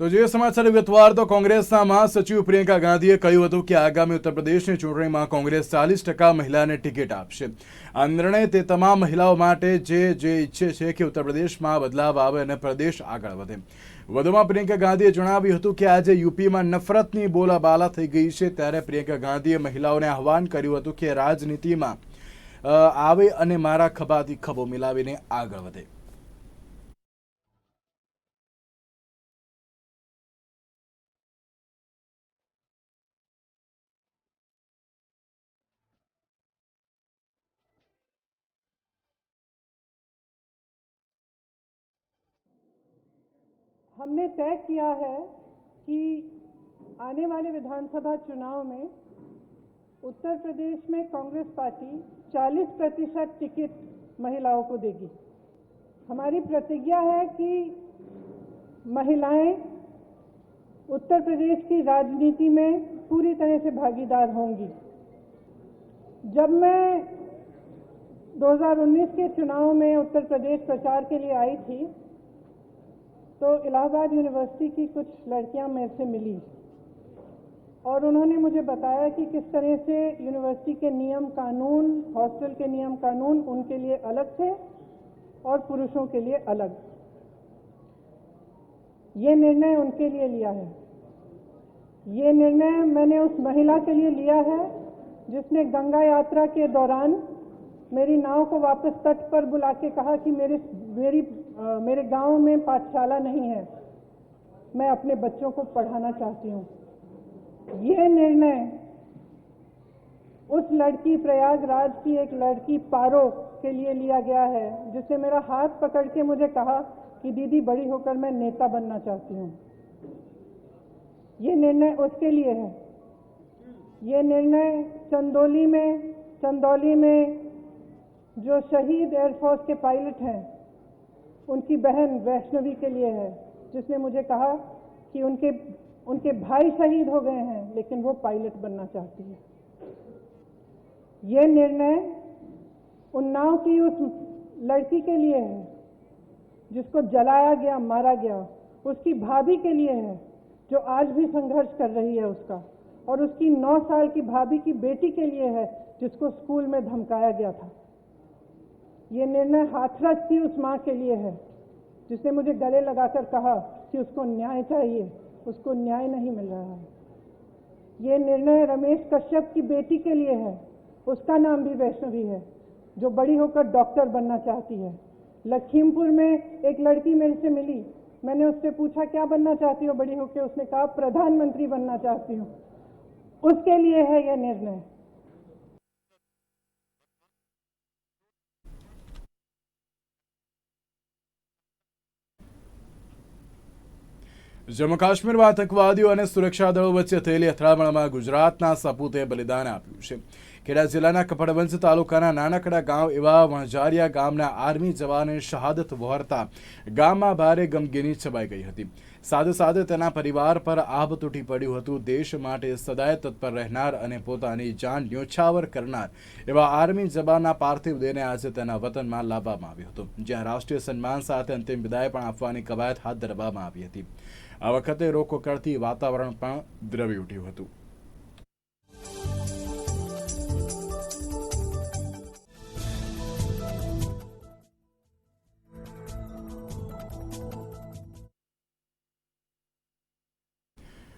તો જે સમાચાર વિગતવાર તો કોંગ્રેસના મહાસચિવ પ્રિયંકા ગાંધીએ કહ્યું હતું કે આગામી ઉત્તર પ્રદેશની ચૂંટણીમાં કોંગ્રેસ 40% મહિલાને ટિકિટ આપશે. આ નિર્ણય તે તમામ મહિલાઓ માટે જે ઈચ્છે છે કે ઉત્તર પ્રદેશમાં બદલાવ આવે અને પ્રદેશ આગળ વધે. વધુમાં પ્રિયંકા ગાંધીએ જણાવ્યું હતું કે આજે યુપીમાં નફરતની બોલાબાલા થઈ ગઈ છે, ત્યારે પ્રિયંકા ગાંધીએ મહિલાઓને આહવાન કર્યું હતું કે રાજનીતિમાં આવે અને મારા ખભાથી ખભો મિલાવીને આગળ વધે. हमने तय किया है कि आने वाले विधानसभा चुनाव में उत्तर प्रदेश में कांग्रेस पार्टी 40% टिकट महिलाओं को देगी. हमारी प्रतिज्ञा है कि महिलाएं उत्तर प्रदेश की राजनीति में पूरी तरह से भागीदार होंगी. जब मैं 2019 के चुनाव में उत्तर प्रदेश प्रचार के लिए आई थी तो इलाहाबाद यूनिवर्सिटी की कुछ लड़कियां मेरे से मिली और उन्होंने मुझे बताया कि किस तरह से यूनिवर्सिटी के नियम कानून, हॉस्टल के नियम कानून उनके लिए अलग थे और पुरुषों के लिए अलग. ये निर्णय उनके लिए लिया है. ये निर्णय मैंने उस महिला के लिए लिया है जिसने गंगा यात्रा के दौरान मेरी नाव को वापस तट पर बुला के कहा कि मेरे गांव में पाठशाला नहीं है, मैं अपने बच्चों को पढ़ाना चाहती हूँ. यह निर्णय उस लड़की, प्रयागराज की एक लड़की पारो के लिए लिया गया है जिसने मेरा हाथ पकड़ के मुझे कहा कि दीदी बड़ी होकर मैं नेता बनना चाहती हूँ. ये निर्णय उसके लिए है. ये निर्णय चंदौली में जो शहीद एयरफोर्स के पायलट हैं उनकी बहन वैष्णवी के लिए है, जिसने मुझे कहा कि उनके भाई शहीद हो गए हैं लेकिन वो पायलट बनना चाहती है. ये निर्णय उन्नाव की उस लड़की के लिए है जिसको जलाया गया, मारा गया, उसकी भाभी के लिए है जो आज भी संघर्ष कर रही है उसका, और उसकी 9 साल की भाभी की बेटी के लिए है जिसको स्कूल में धमकाया गया था. ये निर्णय हाथरस की उस माँ के लिए है जिसने मुझे गले लगाकर कहा कि उसको न्याय चाहिए, उसको न्याय नहीं मिल रहा है. ये निर्णय रमेश कश्यप की बेटी के लिए है, उसका नाम भी वैष्णवी है, जो बड़ी होकर डॉक्टर बनना चाहती है. लखीमपुर में एक लड़की मेरे से मिली, मैंने उससे पूछा क्या बनना चाहती हो बड़ी होकर, उसने कहा प्रधानमंत्री बनना चाहती हूँ. उसके लिए है यह निर्णय. જમ્મુ કાશ્મીરમાં આતંકવાદીઓ અને સુરક્ષા દળો વચ્ચે થયેલી અથડામણમાં ગુજરાતના સપૂતે બલિદાન આપ્યું છે. ખેડા જિલ્લાના કપડવંજ તાલુકાના નાનકડા ગામ એવા વણઝારિયા ગામના આર્મી જવાને શહાદત વહોરતા ગામમાં ભારે ગમગીની છવાઈ ગઈ હતી. સાથે સાથે તેના પરિવાર પર આભ તૂટી પડ્યું હતું. દેશ માટે સદાય તત્પર રહેનાર અને પોતાની જાન ન્યોછાવર કરનાર એવા આર્મી જવાનના પાર્થિવ દેહને આજે તેના વતનમાં લાવવામાં આવ્યો હતો, જ્યાં રાષ્ટ્રીય સન્માન સાથે અંતિમ વિદાય પણ આપવાની કવાયત હાથ ધરવામાં આવી હતી. આ વખતે રોકકળથી વાતાવરણ પણ દ્રવી ઉઠ્યું હતું.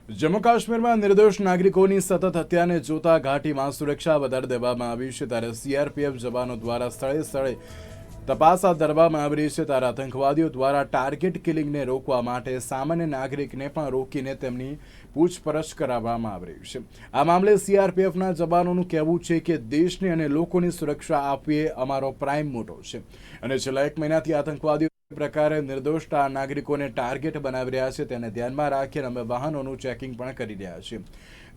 જમ્મુ કાશ્મીરમાં નિર્દોષ નાગરિકોની સતત હત્યાને જોતા ઘાટીમાં સુરક્ષા વધારી દેવામાં આવી છે, ત્યારે સીઆરપીએફ જવાનો દ્વારા સ્થળે સ્થળે તપાસ હાથ ધરવામાં આવી રહી છે. ત્યારે આતંકવાદીઓ દ્વારા ટાર્ગેટ કિલિંગને રોકવા માટે સામાન્ય નાગરિકને પણ રોકીને તેમની પૂછપરછ કરાવવામાં આવી રહી છે. આ મામલે સીઆરપીએફના જવાનોનું કહેવું છે કે દેશની અને લોકોની સુરક્ષા આપવી એ અમારો પ્રાઇમ મોટો છે અને છેલ્લા 1 મહિનાથી આતંકવાદીઓ પ્રકારે નિર્દોષ નાગરિકોને ટાર્ગેટ બનાવી રહ્યા છે, તેને ધ્યાનમાં રાખીને અમે વાહનોનું ચેકિંગ પણ કરી રહ્યા છીએ.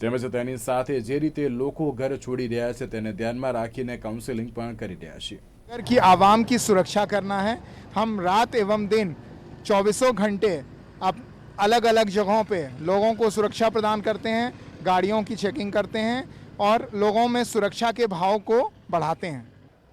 તેમજ તેની સાથે જે રીતે લોકો ઘર છોડી રહ્યા છે તેને ધ્યાનમાં રાખીને કાઉન્સેલિંગ પણ કરી રહ્યા છીએ. कि आवाम की सुरक्षा करना है. हम रात एवं दिन 24 घंटे अब अलग अलग जगहों पे लोगों को सुरक्षा प्रदान करते हैं, गाड़ियों की चेकिंग करते हैं और लोगों में सुरक्षा के भाव को बढ़ाते हैं.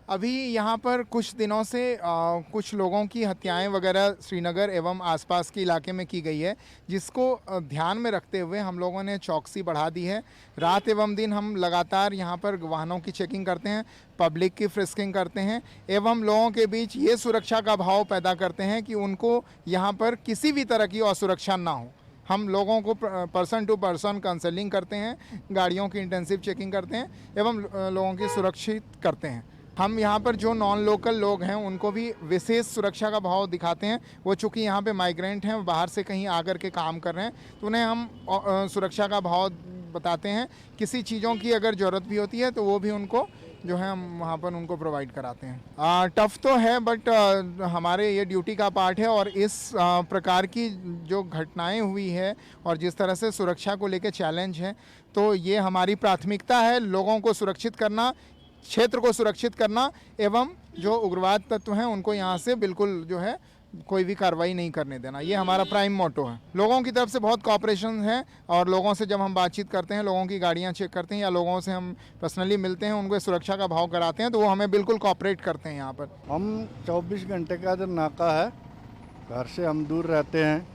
अभी यहाँ पर कुछ दिनों से कुछ लोगों की हत्याएं वगैरह श्रीनगर एवं आसपास के इलाके में की गई है, जिसको ध्यान में रखते हुए हम लोगों ने चौकसी बढ़ा दी है। रात एवं दिन हम लगातार यहाँ पर वाहनों की चेकिंग करते हैं, पब्लिक की फ्रिस्किंग करते हैं एवं लोगों के बीच ये सुरक्षा का भाव पैदा करते हैं कि उनको यहाँ पर किसी भी तरह की असुरक्षा ना हो। हम लोगों को पर्सन टू पर्सन काउंसलिंग करते हैं, गाड़ियों की इंटेंसिव चेकिंग करते हैं एवं लोगों की सुरक्षित करते हैं। हम यहाँ पर जो नॉन लोकल लोग हैं उनको भी विशेष सुरक्षा का भाव दिखाते हैं। वो चूँकि यहाँ पे माइग्रेंट हैं, बाहर से कहीं आकर के काम कर रहे हैं, तो उन्हें हम सुरक्षा का भाव बताते हैं। किसी चीज़ों की अगर ज़रूरत भी होती है तो वो भी उनको जो है हम वहाँ पर उनको प्रोवाइड कराते हैं। टफ तो है बट हमारे ये ड्यूटी का पार्ट है और इस प्रकार की जो घटनाएं हुई है और जिस तरह से सुरक्षा को लेकर चैलेंज है, तो ये हमारी प्राथमिकता है लोगों को सुरक्षित करना, क्षेत्र को सुरक्षित करना एवं जो उग्रवाद तत्व हैं उनको यहाँ से बिल्कुल जो है कोई भी कार्रवाई नहीं करने देना। ये हमारा प्राइम मोटो है। लोगों की तरफ से बहुत कोऑपरेशन है और लोगों से जब हम बातचीत करते हैं, लोगों की गाड़ियाँ चेक करते हैं या लोगों से हम पर्सनली मिलते हैं, उनको सुरक्षा का भाव कराते हैं, तो वो हमें बिल्कुल कोऑपरेट करते हैं। यहाँ पर हम 24 घंटे का इधर नाका है, घर से हम दूर रहते हैं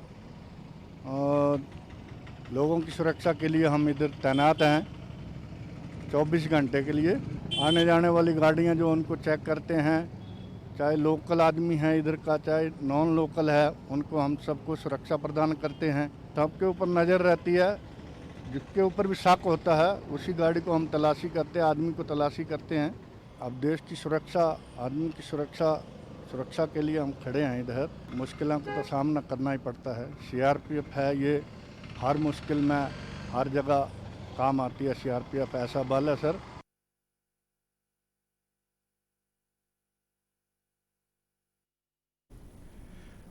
और लोगों की सुरक्षा के लिए हम इधर तैनात हैं 24 घंटे के लिए। आने जाने वाली गाड़ियाँ जो उनको चेक करते हैं, चाहे लोकल आदमी है इधर का चाहे नॉन लोकल है, उनको हम सबको सुरक्षा प्रदान करते हैं। सबके ऊपर नज़र रहती है, जिसके ऊपर भी शक होता है उसी गाड़ी को हम तलाशी करते हैं, आदमी को तलाशी करते हैं। अब देश की सुरक्षा, आदमी की सुरक्षा के लिए हम खड़े हैं इधर। मुश्किलों का तो सामना करना ही पड़ता है। सीआरपीएफ है, ये हर मुश्किल में हर जगह काम आती है। सीआरपीएफ ऐसा बल है सर।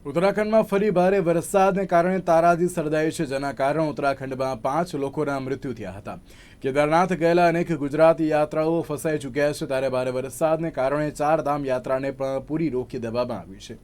ઉત્તરાખંડમાં ફરી ભારે વરસાદને કારણે તારાજી સર્જાઈ છે, જેના કારણે ઉત્તરાખંડમાં 5 લોકોના મૃત્યુ થયા હતા। કેદારનાથ ગયેલા અનેક ગુજરાતી યાત્રાઓ ફસાઈ ચૂક્યા છે, ત્યારે ભારે વરસાદને કારણે 4 ધામ યાત્રાને પણ પૂરી રોકી દેવામાં આવી છે।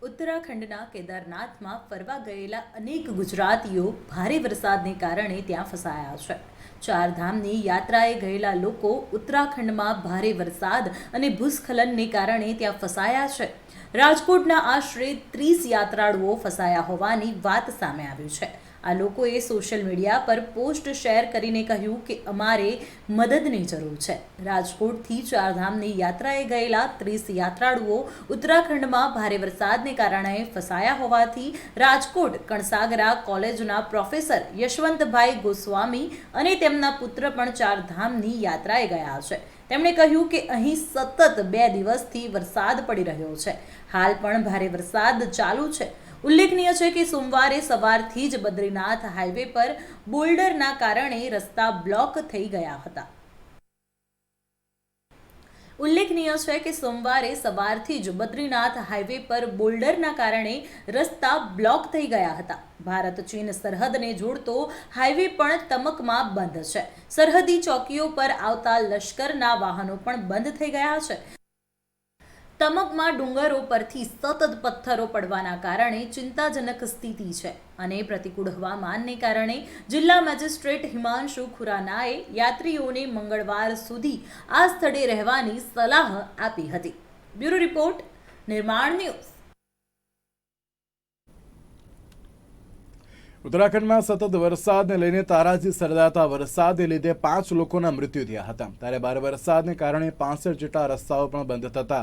ઉત્તરાખંડના કેદારનાથમાં ફરવા ગયેલા અનેક ગુજરાતીઓ ભારે વરસાદને કારણે ત્યાં ફસાયા છે। ચારધામની યાત્રાએ ગયેલા લોકો ઉત્તરાખંડમાં ભારે વરસાદ અને ભૂસ્ખલનને કારણે ત્યાં ફસાયા છે। રાજકોટના આશરે 30 યાત્રાળુઓ ફસાયા હોવાની વાત સામે આવી છે। આ લોકોએ સોશિયલ મીડિયા પર પોસ્ટ શેર કરીને કહ્યું કે અમારે મદદની જરૂર છે। રાજકોટથી ચારધામની યાત્રાએ ગયેલા 30 યાત્રાળુઓ ઉત્તરાખંડમાં ભારે વરસાદને કારણે ફસાયા હોવાથી રાજકોટ કણસાગરા કોલેજના પ્રોફેસર યશવંતભાઈ ગોસ્વામી અને તેમના પુત્ર પણ ચારધામની યાત્રાએ ગયા છે। તેમણે કહ્યું કે અહીં સતત 2 દિવસથી વરસાદ પડી રહ્યો છે। હાલ પણ ભારે વરસાદ ચાલુ છે। ઉલ્લેખનીય છે કે સોમવારે સવારથી જ બદ્રીનાથ હાઈવે પર બોલ્ડરના કારણે રસ્તા બ્લોક થઈ ગયા હતા। ઉલ્લેખનીય છે કે સોમવારે સવારથી જ બદ્રીનાથ હાઈવે પર બોલ્ડરના કારણે રસ્તા બ્લોક થઈ ગયા હતા। ભારત ચીન સરહદને જોડતો હાઈવે પણ તમકમાં બંધ છે। સરહદી ચોકીઓ પર આવતા લશ્કરના વાહનો પણ બંધ થઈ ગયા છે। તમકમાં ડુંગરો પરથી સતત પથ્થરો પડવાના કારણે ચિંતાજનક સ્થિતિ છે અને પ્રતિકૂળ હવામાનને કારણે જિલ્લા મેજિસ્ટ્રેટ હિમાંશુ ખુરાનાએ યાત્રીઓને મંગળવાર સુધી આ સ્થળે રહેવાની સલાહ આપી હતી। બ્યુરો રિપોર્ટ, નિર્માણ ન્યૂઝ। ઉત્તરાખંડમાં સતત વરસાદને લઈને તારાજી સર્જાતા વરસાદને લીધે 5 લોકોના મૃત્યુ થયા હતા। ત્યારે ભારે વરસાદને કારણે 65 જેટલા રસ્તાઓ પણ બંધ થતા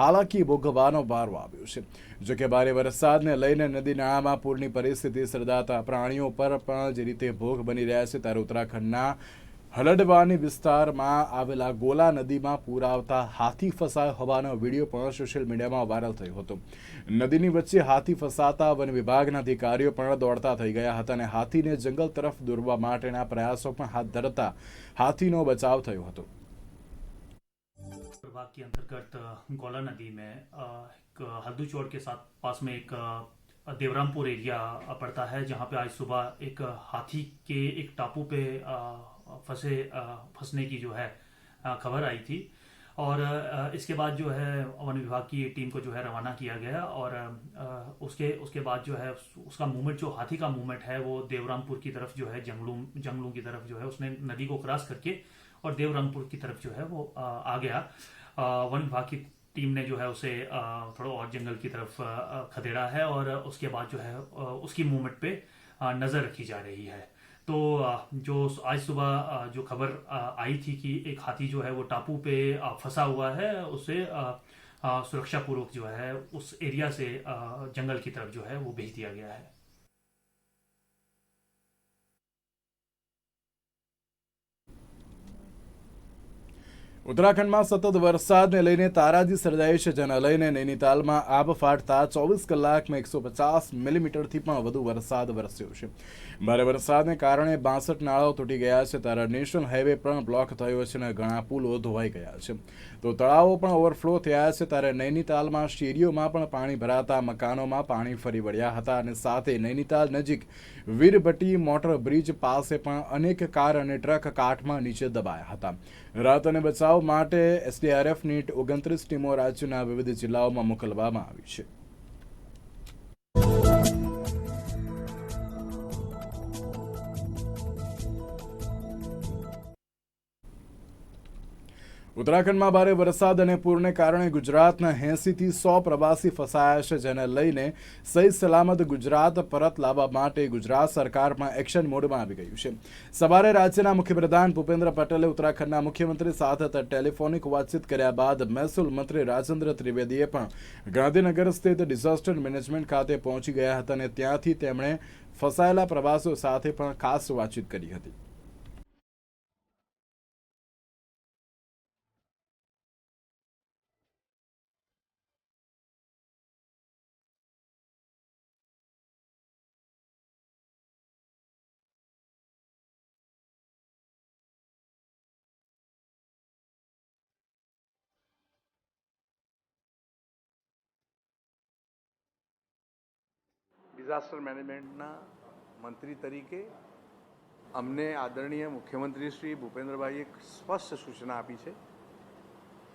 હાલાકી ભોગવવાનો વારો આવ્યો છે। જોકે ભારે વરસાદને લઈને નદી નાળામાં પૂરની પરિસ્થિતિ સર્જાતા પ્રાણીઓ પર પણ જે રીતે ભોગ બની રહ્યા છે, ત્યારે ઉત્તરાખંડના હલડવાની વિસ્તારમાં આવેલા ગોલા નદીમાં પૂર આવતા હાથી ફસાયો હોવાનો વિડીયો પણ સોશિયલ મીડિયામાં વાયરલ થયો હતો। નદીની વચ્ચે હાથી ફસાતા વન વિભાગના અધિકારીઓ પણ દોડતા થઈ ગયા હતા અને હાથીને જંગલ તરફ દોરવા માટેના પ્રયાસો પણ હાથ ધરતા હાથીનો બચાવ થયો હતો। विभाग के अंतर्गत गौला नदी में एक हल्दूचौड़ के साथ पास में एक देवरामपुर एरिया पड़ता है, जहां पे आज सुबह एक हाथी के एक टापू पे फंसने की जो है खबर आई थी और इसके बाद जो है वन विभाग की टीम को जो है रवाना किया गया और उसके बाद जो है उसका मूवमेंट, जो हाथी का मूवमेंट है वो देवरामपुर की तरफ जो है जंगलों की तरफ जो है उसने नदी को क्रॉस करके और देवरंगपुर की तरफ जो है वो आ गया। वन विभाग की टीम ने जो है उसे थोड़ा और जंगल की तरफ खदेड़ा है और उसके बाद जो है उसकी मूवमेंट पे नज़र रखी जा रही है। तो जो आज सुबह जो खबर आई थी कि एक हाथी जो है वो टापू पे फंसा हुआ है, उसे सुरक्षा पूर्वक जो है उस एरिया से जंगल की तरफ जो है वो भेज दिया गया है। ઉત્તરાખંડમાં સતત વરસાદને લઈને તારાજી સર્જાઈ છે, જેને લઈને નૈનીતાલમાં આબ ફાટતા 24 કલાકમાં 150 મિલીમીટરથી પણ વધુ વરસાદ વરસ્યો છે। ભારે વરસાદને કારણે 62 નાળાઓ તૂટી ગયા છે, ત્યારે નેશનલ હાઈવે પણ બ્લોક થયો છે અને ઘણા પુલો ધોવાઈ ગયા છે, તો તળાવો પણ ઓવરફ્લો થયા છે। ત્યારે નૈનીતાલમાં શેરીઓમાં પણ પાણી ભરાતા મકાનોમાં પાણી ફરી વળ્યા હતા અને સાથે નૈનીતાલ નજીક વીરભટ્ટી મોટર બ્રિજ પાસે પણ અનેક કાર અને ટ્રક કાટમાં નીચે દબાયા હતા। રાહત અને બચાવ માટે એસડીઆરએફની 29 ટીમો રાજ્યના વિવિધ જિલ્લાઓમાં મોકલવામાં આવી છે। ઉત્તરાખંડમાં ભારે વરસાદ અને પૂરને કારણે ગુજરાતના 80થી 100 પ્રવાસી ફસાયા છે, જેને લઈને સહી સલામત ગુજરાત પરત લાવવા માટે ગુજરાત સરકાર પણ એક્શન મોડમાં આવી ગયું છે। સવારે રાજ્યના મુખ્યપ્રધાન ભૂપેન્દ્ર પટેલે ઉત્તરાખંડના મુખ્યમંત્રી સાથે ટેલિફોનિક વાતચીત કર્યા બાદ મહેસૂલ મંત્રી રાજેન્દ્ર ત્રિવેદીએ પણ ગાંધીનગર સ્થિત ડિઝાસ્ટર મેનેજમેન્ટ ખાતે પહોંચી ગયા હતા અને ત્યાંથી તેમણે ફસાયેલા પ્રવાસીઓ સાથે પણ ખાસ વાતચીત કરી હતી। ડિઝાસ્ટર મેનેજમેન્ટના મંત્રી તરીકે અમને આદરણીય મુખ્યમંત્રી શ્રી ભૂપેન્દ્રભાઈએ એક સ્પષ્ટ સૂચના આપી છે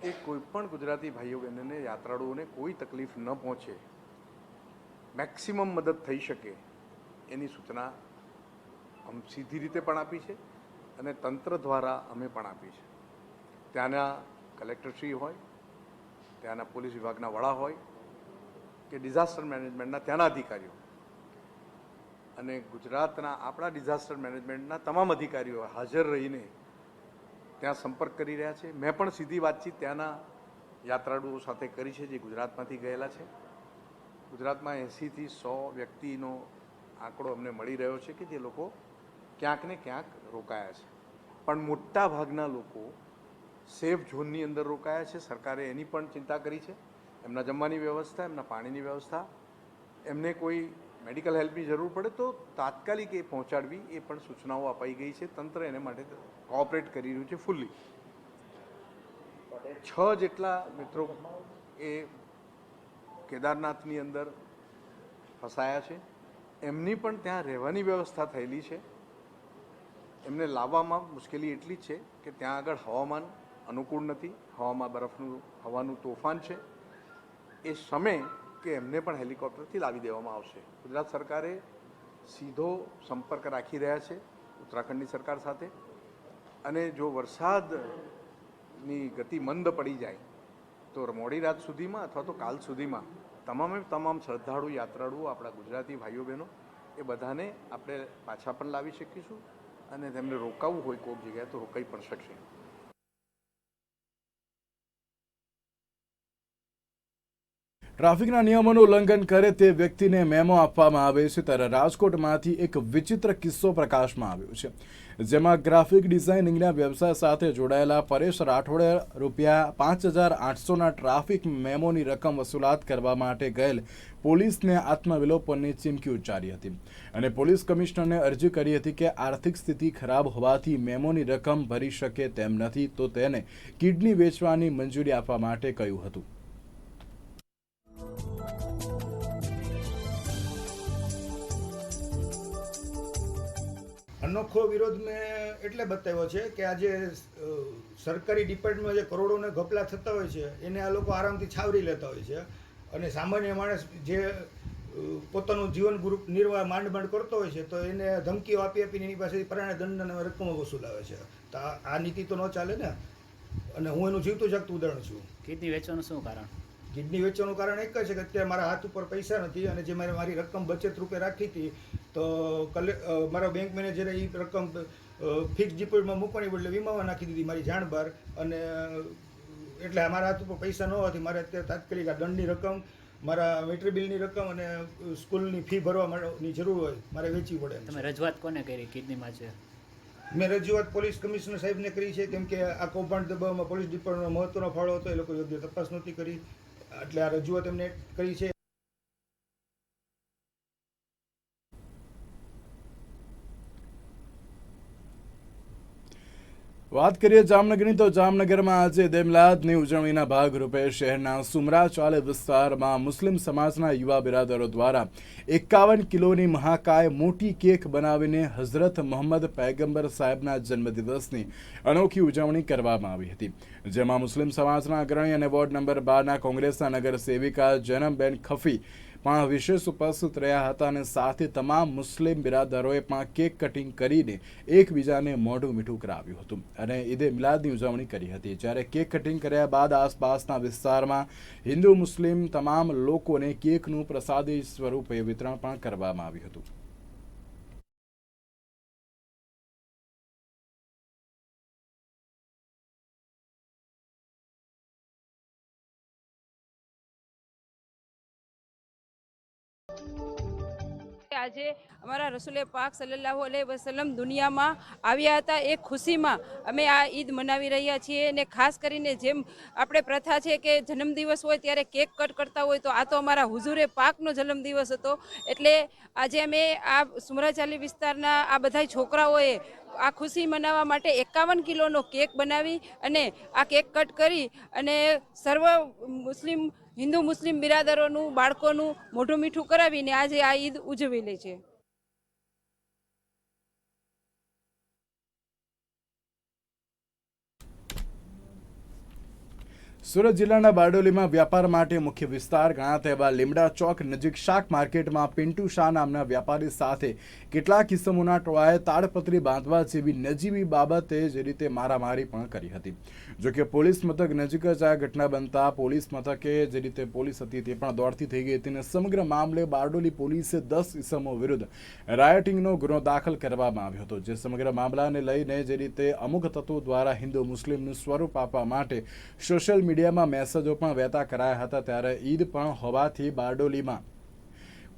કે કોઈપણ ગુજરાતી ભાઈઓ બહેનોને યાત્રાળુઓને કોઈ તકલીફ ન પહોંચે, મેક્સિમમ મદદ થઈ શકે એની સૂચના સીધી રીતે પણ આપી છે અને તંત્ર દ્વારા અમે પણ આપી છે। ત્યાંના કલેક્ટરશ્રી હોય, ત્યાંના પોલીસ વિભાગના વડા હોય કે ડિઝાસ્ટર મેનેજમેન્ટના ત્યાંના અધિકારીઓ અને ગુજરાતના આપણા ડિઝાસ્ટર મેનેજમેન્ટના તમામ અધિકારીઓ હાજર રહીને ત્યાં સંપર્ક કરી રહ્યા છે। મેં પણ સીધી વાતચીત ત્યાંના યાત્રાળુઓ સાથે કરી છે જે ગુજરાતમાંથી ગયેલા છે। ગુજરાતમાં 80થી 100 વ્યક્તિનો આંકડો અમને મળી રહ્યો છે કે જે લોકો ક્યાંક ને ક્યાંક રોકાયા છે, પણ મોટા ભાગના લોકો સેફ ઝોનની અંદર રોકાયા છે। સરકારે એની પણ ચિંતા કરી છે, એમના જમવાની વ્યવસ્થા, એમના પાણીની વ્યવસ્થા, એમને કોઈ મેડિકલ હેલ્પની જરૂર પડે તો તાત્કાલિક એ પહોંચાડવી એ પણ સૂચનાઓ અપાઈ ગઈ છે। તંત્ર એને માટે કોઓપરેટ કરી રહ્યું છે ફૂલ્લી। 6 જેટલા મિત્રો એ કેદારનાથની અંદર ફસાયા છે, એમની પણ ત્યાં રહેવાની વ્યવસ્થા થયેલી છે। એમને લાવવામાં મુશ્કેલી એટલી જ છે કે ત્યાં આગળ હવામાન અનુકૂળ નથી, હવાનું તોફાન છે। એ સમય કે એમને પણ હેલિકોપ્ટરથી લાવી દેવામાં આવશે। ગુજરાત સરકારે સીધો સંપર્ક રાખી રહ્યા છે ઉત્તરાખંડની સરકાર સાથે, અને જો વરસાદની ગતિ મંદ પડી જાય તો મોડી રાત સુધીમાં અથવા તો કાલ સુધીમાં તમામે તમામ શ્રદ્ધાળુ યાત્રાળુઓ આપણા ગુજરાતી ભાઈઓ બહેનો એ બધાને આપણે પાછા પણ લાવી શકીશું અને તેમને રોકાવું હોય કોઈક જગ્યાએ તો રોકાઈ પણ શકશે। ટ્રાફિકના નિયમોનું ઉલ્લંઘન કરે તે વ્યક્તિને મેમો આપવામાં આવે છે, ત્યારે રાજકોટમાંથી એક વિચિત્ર કિસ્સો પ્રકાશમાં આવ્યો છે, જેમાં ગ્રાફિક ડિઝાઇનિંગના વ્યવસાય સાથે જોડાયેલા પરેશ રાઠોડે ₹5,800ના ટ્રાફિક મેમોની રકમ વસૂલાત કરવા માટે ગયેલ પોલીસને આત્મવિલોપનની ચીમકી ઉચ્ચારી હતી અને પોલીસ કમિશનરને અરજી કરી હતી કે આર્થિક સ્થિતિ ખરાબ હોવાથી મેમોની રકમ ભરી શકે તેમ નથી, તો તેને કિડની વેચવાની મંજૂરી આપવા માટે કહ્યું હતું। અનોખો વિરોધ મેં એટલે બતાવ્યો છે કે આજે સરકારી ડિપાર્ટમેન્ટમાં જે કરોડોને ઘપલા થતા હોય છે એને આ લોકો આરામથી છાવરી લેતા હોય છે અને સામાન્ય માણસ જે પોતાનું જીવન નિર્વાહ માંડ કરતો હોય છે તો એને ધમકીઓ આપીને એની પાસેથી પરાણે દંડ અને રકમો વસૂલાવે છે. તો આ નીતિ તો ન ચાલે ને. અને હું એનું જીવતું જાગતું ઉદાહરણ છું. કિડની વેચવાનું શું કારણ? કિડની વેચવાનું કારણ એક જ છે કે અત્યારે મારા હાથ ઉપર પૈસા નથી અને જે મારી રકમ બચત રૂપે રાખી હતી તો મારા બેંક મેનેજરે એ રકમ ફિક્સ ડિપોઝિટમાં મૂકવાની બદલે વીમામાં નાખી દીધી મારી જાણ બહાર. અને એટલે મારા હાથ ઉપર પૈસા ન હોવાથી મારે અત્યારે તાત્કાલિક આ દંડની રકમ, મારા મેટ્રી બિલની રકમ અને સ્કૂલની ફી ભરવાની જરૂર હોય મારે વેચવી પડે. તમે રજૂઆત કોને કરી કિડનીમાં છે? મેં રજૂઆત પોલીસ કમિશનર સાહેબને કરી છે, કેમ કે આ કૌભાંડ દબાવમાં પોલીસ ડિપાર્ટમેન્ટનો મહત્વનો ફાળો હતો. એ લોકો યોગ્ય તપાસ નહોતી કરી, એટલે આ રજૂઆત એમને કરી છે. વાત કરીએ જામનગરની તો જામનગરમાં આજે ઈદ મિલાદની ઉજવણીના ભાગરૂપે શહેરના સુમરાચાલે વિસ્તારમાં મુસ્લિમ સમાજના યુવા બિરાદરો દ્વારા 51 કિલોની મહાકાય મોટી કેક બનાવીને હઝરત મોહમ્મદ પૈગંબર સાહેબના જન્મદિવસની અનોખી ઉજવણી કરવામાં આવી હતી, જેમાં મુસ્લિમ સમાજના અગ્રણી અને વોર્ડ નંબર 12ના કોંગ્રેસના નગર સેવિકા જનમબેન ખફી પણ વિશેષ ઉપસ્થિત રહ્યા હતા અને સાથે તમામ મુસ્લિમ બિરાદરોએ પણ કેક કટિંગ કરીને એકબીજાને મોઢું મીઠું કરાવ્યું હતું અને ઈદે મિલાદની ઉજવણી કરી હતી. જ્યારે કેક કટિંગ કર્યા બાદ આસપાસના વિસ્તારમાં હિન્દુ મુસ્લિમ તમામ લોકોને કેકનું પ્રસાદી સ્વરૂપે વિતરણ પણ કરવામાં આવ્યું હતું. આજે અમારા રસૂલે પાક સલ્લલ્લાહુ અલૈહિ વસલ્લમ દુનિયામાં આવ્યા હતા, એ ખુશીમાં અમે આ ઈદ મનાવી રહ્યા છીએ. અને ખાસ કરીને જેમ આપણે પ્રથા છે કે જન્મદિવસ હોય ત્યારે કેક કટ કરતા હોય, તો આ તો અમારા હુઝુરે પાકનો જન્મદિવસ હતો. એટલે આજે અમે આ સુમરાચાલી વિસ્તારના આ બધા છોકરાઓએ આ ખુશી મનાવવા માટે 51 કિલોનો કેક બનાવી અને આ કેક કટ કરી અને સર્વ હિન્દુ મુસ્લિમ બિરાદરોનું બાળકોનું મોઢું મીઠું કરાવીને આજે આ ઈદ ઉજવી લે છે. સુરત જિલ્લાના બારડોલીમાં વ્યાપાર માટે મુખ્ય વિસ્તાર ગણાતા એવા લીમડા ચોક નજીક શાક માર્કેટમાં પિન્ટુ શાહ નામના વ્યાપારી સાથે કેટલાક કિસ્મોના ટોળાએ તાડપત્રી બાંધવા જેવી નજીવી બાબતે જે રીતે મારામારી પણ કરી હતી. જોકે પોલીસ મથક નજીક જ આ ઘટના બનતા પોલીસ મથકે જે રીતે પોલીસ હતી તે પણ દોડતી થઈ ગઈ હતી અને સમગ્ર મામલે બારડોલી પોલીસે 10 ઇસમો વિરુદ્ધ રાયટિંગનો ગુનો દાખલ કરવામાં આવ્યો હતો. જે સમગ્ર મામલાને લઈને જે રીતે અમુક તત્વો દ્વારા હિન્દુ મુસ્લિમનું સ્વરૂપ આપવા માટે સોશિયલ મીડિયામાં મેસેજો પણ વહેતા કરાયા હતા, ત્યારે ઈદ પણ હોવાથી બારડોલીમાં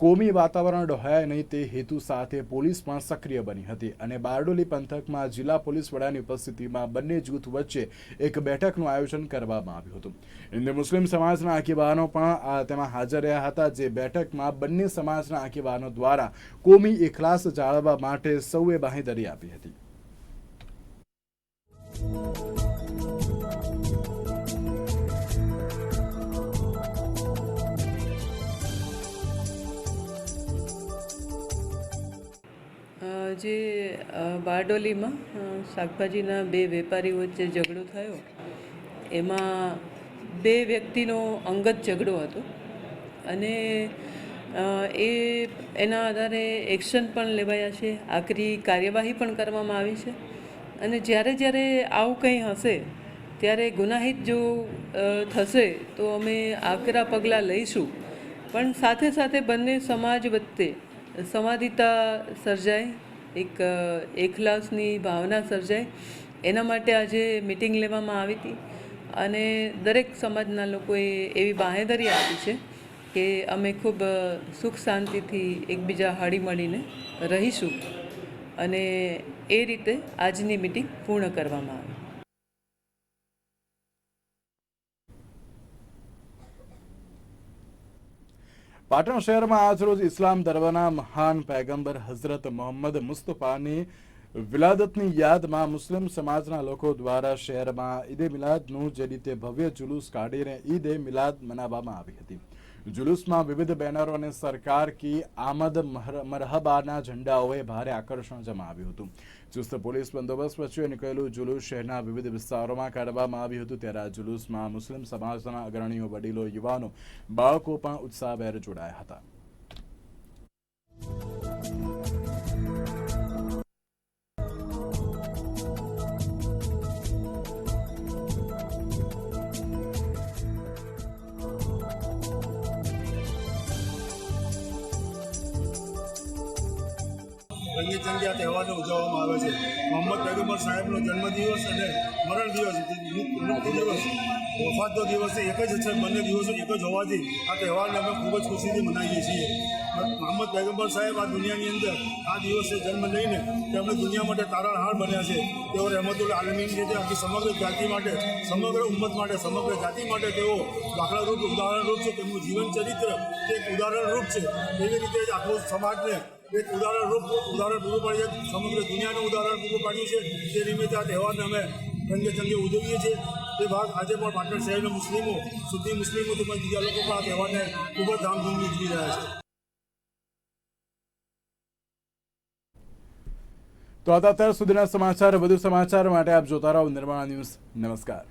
કોમી વાતાવરણ ડહોળાય નહીં તે હેતુ સાથે પોલીસ પણ સક્રિય બની હતી અને બારડોલી પંથકમાં જિલ્લા પોલીસ વડાની ઉપસ્થિતિમાં બંને જૂથ વચ્ચે એક બેઠકનું આયોજન કરવામાં આવ્યું હતું. હિન્દુ મુસ્લિમ સમાજના આગેવાનો પણ તેમાં હાજર રહ્યા હતા. જે બેઠકમાં બંને સમાજના આગેવાનો દ્વારા કોમી એખલાસ જાળવવા માટે સૌએ બાંહેધરી આપી હતી. જે બારડોલીમાં શાકભાજીના બે વેપારીઓ વચ્ચે ઝઘડો થયો, એમાં બે વ્યક્તિનો અંગત ઝઘડો હતો અને એના આધારે એક્શન પણ લેવાયા છે, આકરી કાર્યવાહી પણ કરવામાં આવી છે. અને જ્યારે આવું કંઈ હશે ત્યારે ગુનાહિત જો થશે તો અમે આકરા પગલાં લઈશું. પણ સાથે સાથે બંને સમાજ વચ્ચે સંવાદિતા સર્જાય, એક એખલાસની ભાવના સર્જાય, એના માટે આજે મિટિંગ લેવામાં આવી હતી અને દરેક સમાજના લોકોએ એવી બાંહેધરી આપી છે કે અમે ખૂબ સુખ શાંતિથી એકબીજા હળી મળીને રહીશું અને એ રીતે આજની મિટિંગ પૂર્ણ કરવામાં આવી. પાટણ શહેરમાં આજરોજ ઇસ્લામ ધર્મના મહાન પૈગંબર હઝરત મોહમ્મદ મુસ્તફાની વિલાદતની યાદમાં મુસ્લિમ સમાજના લોકો દ્વારા શહેરમાં ઈદે મિલાદનું જે રીતે ભવ્ય જુલુસ કાઢીને ઈદે મિલાદ મનાવવામાં આવી હતી. જુલુસમાં વિવિધ બેનરો અને સરકાર કી આમદ મરહબાના ઝંડાઓએ ભારે આકર્ષણ જમાવ્યું હતું. ચુસ્ત પોલીસ બંદોબસ્ત વચ્ચે નીકળેલું જુલુસ શહેરના વિવિધ વિસ્તારોમાં કાઢવામાં આવ્યું હતું. ત્યારે આ જુલુસમાં મુસ્લિમ સમાજના અગ્રણીઓ, વડીલો, યુવાનો, બાળકો પણ ઉત્સાહભેર જોડાયા હતા. રંગેચંગે આ તહેવારને ઉજવવામાં આવે છે. મોહમ્મદ પૈગંબર સાહેબનો જન્મદિવસ અને મરણ દિવસ, મૃત્યુ દિવસ, વફાતનો દિવસ એક જ છે. બંને દિવસો એક જ હોવાથી આ તહેવારને અમે ખૂબ જ ખુશીથી મનાવીએ છીએ. મોહમ્મદ પૈગંબર સાહેબ આ દુનિયાની અંદર આ દિવસે જન્મ લઈને તેમણે દુનિયા માટે તારણહાર બન્યા છે. તેઓ રહેમતુલ આલમીન છે. તે આખી સમગ્ર જાતિ માટે, સમગ્ર ઉમ્મત માટે, સમગ્ર જાતિ માટે તેઓ દાખલારૂપ, ઉદાહરણરૂપ છે. તેમનું જીવન ચરિત્ર એક ઉદાહરણરૂપ છે. એવી રીતે જ આખું સમાજને એક ઉદાહરણ પૂરું પાડી છે. સમગ્ર દુનિયાનું ઉદાહરણ પૂરું પાડ્યું છે. તે નિમિત્તે આ તહેવારને અમે રંગેચંગે ઉજવીએ છીએ. તે ભાગ આજે પણ પાટણ શહેરના મુસ્લિમો, સુન્ની મુસ્લિમો તેમજ બીજા લોકો પણ આ તહેવારને ખૂબ જ ધામધૂમથી ઉજવી રહ્યા છે. તો અત્યાર સુધીના સમાચાર, વધુ સમાચાર માટે આપ જોતા રહો નિર્માણ ન્યૂઝ. નમસ્કાર.